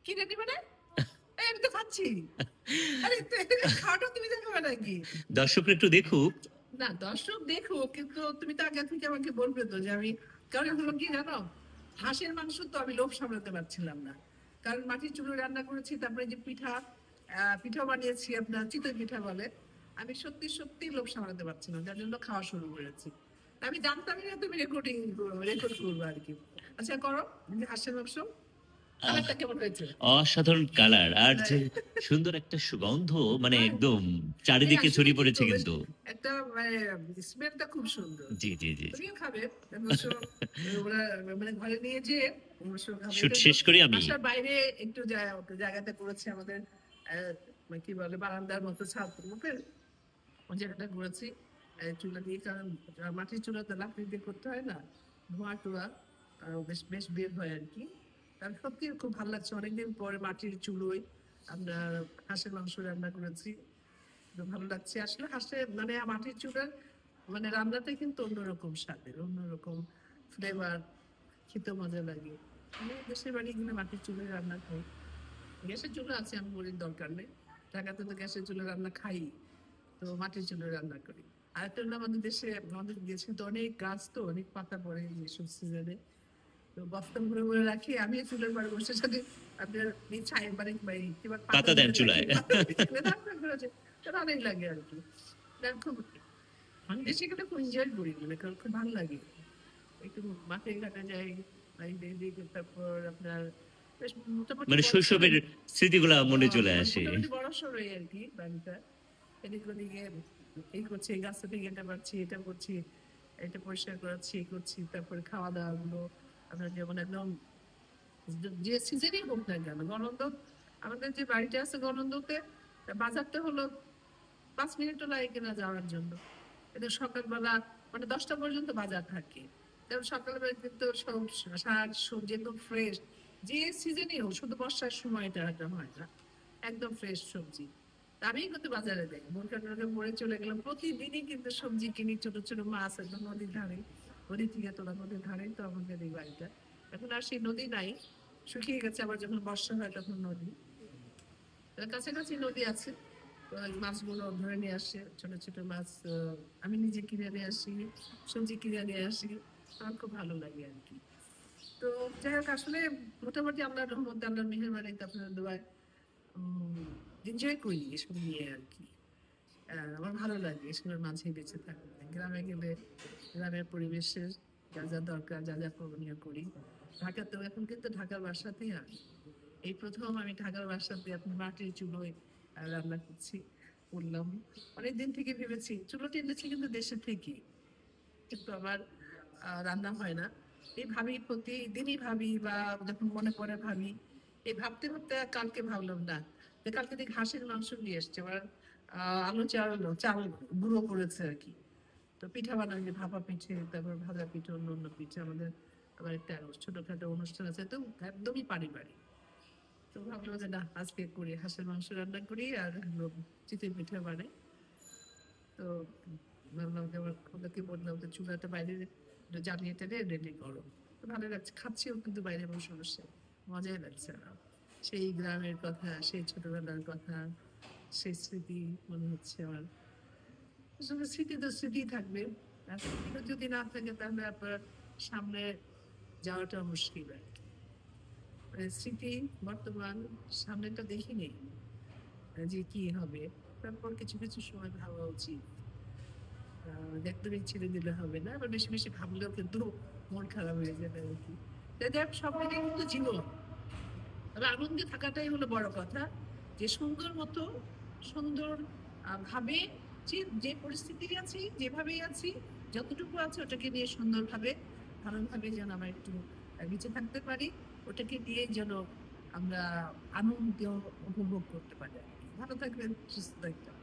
কিনে নিবে না? আমি তো খাচ্ছি। আরে খাওয়াটা তুমি দেখাবে নাকি? দর্শকরা একটু দেখুক। না দর্শক দেখুক, কিন্তু তুমি তো আগে থেকে আমাকে বলবে তো যে আমি, কারণ হলো কি জানো, হাঁসের মাংস তো আমি লোভ সামলাতে পারছিলাম না, কারণ মাটির চুলোয় রান্না করেছি, তারপরে যে পিঠা বানিয়েছি, আপনার চিতই পিঠা বলে, আমি সত্যি সত্যি লোভ সামলাতে পারছিলাম, যার জন্য খাওয়া শুরু করেছি। আমি জানতামই না তুমি রেকর্ড করবো আর কি। আচ্ছা করো, হাঁসের মাংস কালারটা কেমন হয়েছে? অসাধারণ কালার, আর যে সুন্দর একটা সুগন্ধ, মানে একদম চারিদিকে ছড়িয়ে পড়েছে কিন্তু। একটা মানে স্মেলটা খুব সুন্দর। জি জি জি। তুমিও খাবে অবশ্য, ওরা মানে ঘরে নিয়ে যে অবশ্য খাবে। শুট শেষ করি আমি। বাসার বাইরে একটু জায়গাতে করেছি, আমাদের কি বলে বারান্দার মতো ছাদ মুখের ওই জায়গাটা করেছি চুলা দিয়ে, কারণ মাটির চুলাতে লাকড়ি দিয়ে করতে হয় না, ধোঁয়া টোয়া বেশ বেশ বের হয় আর কি। কারণ সত্যি খুব ভালো লাগছে, অনেকদিন পরে মাটির চুলোয় আমরা হাঁসের মাংস রান্না করেছি, ভালো লাগছে আসলে। হাঁসের মানে মাটির চুলার মানে রান্নাটা কিন্তু অন্যরকম স্বাদের, অন্যরকম ফ্লেভার, খেতে মজা লাগে। আমি দেশের বাড়ি এখানে মাটির চুলায় রান্না খাই, গ্যাসের চুলা আছে, আমি বলির দরকার নেই, ঢাকাতে তো গ্যাসের চুলা রান্না খাই, তো মাটির চুলায় রান্না করি। আর একটা হলো আমাদের দেশে, আমাদের দেশে তো অনেক গাছ, তো অনেক পাতা পড়ে এইসব সিজনে, তো বস্তা ভরে ভরে রাখি আমি চুলের পরে বসে সাথে আপনার ছাই মানে পাতা দেন চুলায়। অনেক লাগে আর কি। খুব আমি দেশে গেলে খুব এনজয় করি, মানে খুব ভালো লাগে, একটু মাঠে ঘাটে যাই, তারপর আপনার মানে শৈশবের স্মৃতিগুলা মনে চলে আসে। বড় সড়ই আর কি বাড়িটা, এদিক ওদিকে এই করছি, এই গাছটা থেকে এটা পাচ্ছি, এটা করছি, এটা পরিষ্কার করাচ্ছি, এই করছি, তারপরে খাওয়া দাওয়া গুলো আপনার যেমন একদম যে সিজনই হোক না কেন, গণন্দ আমাদের যে বাড়িটা আছে গণন্দতে, বাজারটা হলো 5 মিনিটও লাগে কিনা যাওয়ার জন্য। এটা সকালবেলা মানে 10টা পর্যন্ত বাজার থাকে, কারণ সকালবেলা কিন্তু সব শাক সবজি একদম ফ্রেশ, যে সিজনই হোক, শুধু বর্ষার সময়টা হয় না, একদম ফ্রেশ সবজি। আমি কিন্তু বাজারে যাই, বোনকে পরে চলে গেলাম, প্রতিদিনই কিন্তু সবজি কিনি, ছোট ছোট মাছ একদম নদীর ধারে, নদী থেকে তোলা, নদীর ধারেই তো আমাদের এই বাড়িটা। এখন আর সেই নদী নাই, শুকিয়ে গেছে, আবার যখন বর্ষা হয় তখন নদী, কাছাকাছি নদী আছে, মাছগুলো ধরে নিয়ে আসে, ছোট ছোট মাছ আমি নিজে কিনে নিয়ে আসি, সবজি কিনে নিয়ে আসি, আমার খুব ভালো লাগে আর কি। তো যাই হোক, আসলে মোটামুটি আল্লাহর রহমতে, আল্লাহর মেহেরবানিতে, আপনার দোয়ায় এনজয় করি এসব নিয়ে আর কি। আমার ভালো লাগে এসবের মাঝে বেঁচে থাকতে। গ্রামে গেলে গ্রামের পরিবেশের যা যা দরকার, যা যা করণীয় করি। ঢাকাতেও এখন কিন্তু ঢাকার বাসাতেই আমি এই প্রথম আমি ঢাকার বাসাতে আপনি মাটির চুলোয় রান্না করছি, করলাম। অনেকদিন থেকে ভেবেছি, চুলোটি এনেছি কিন্তু দেশের থেকে, কিন্তু আমার রান্না হয় না। এই ভাবি, প্রতিদিনই ভাবি, বা যখন মনে পড়ে ভাবি, এই ভাবতে ভাবতে কালকে ভাবলাম না, যে কালকে দেখি হাঁসের মাংস নিয়ে এসছে, আবার আলু চাল গুঁড়ো করেছে আর কি। তো পিঠা বানানো, ভাপা পিঠে, তারপর ভাজা পিঠে, অন্য অন্য পিঠে, আমাদের আবার একটা ছোটখাটো অনুষ্ঠান আছে, তো একদমই পারিবারিক। তো ভাবলাম যে না, আজকে করি, হাঁসের মাংস রান্না করি আর চিতই পিঠা বানাই। তো ভাবলাম যে আমার খোকাকে বললাম যে চুলাটা বাইরে জ্বালিয়ে টেনে রেডি করো, তো ভালো লাগছে, খাচ্ছিও কিন্তু বাইরে বসে বসে, মজাই লাগছে আমার। সেই গ্রামের কথা, সেই ছোটবেলার কথা, সেই স্মৃতি মনে হচ্ছে আমার। আসলে স্মৃতি তো স্মৃতি থাকবে, আর স্মৃতিটা যদি না থাকে তাহলে আপনার সামনে যাওয়াটা মুশকিল আর কি। মানে স্মৃতি বর্তমান, সামনেটা দেখিনি যে কি হবে, তারপর কিছু কিছু সময় ভাবা উচিত, একদমই ছেড়ে দিলে হবে না, আবার বেশি বেশি ভাবলেও কিন্তু মন খারাপ হয়ে যাবে আর কি। দেখ, সব মিলিয়ে কিন্তু জীবন, তবে আনন্দে থাকাটাই হলো বড় কথা, যে সুন্দর মতো, সুন্দর ভাবে, যে পরিস্থিতি আছি, যেভাবেই আছি, যতটুকু আছে ওটাকে নিয়ে সুন্দরভাবে, ভালোভাবে যেন আমরা একটু বেঁচে থাকতে পারি, ওটাকে দিয়ে যেন আমরা আনন্দ উপভোগ করতে পারি। ভালো থাকবেন, সুস্থ থাকবেন।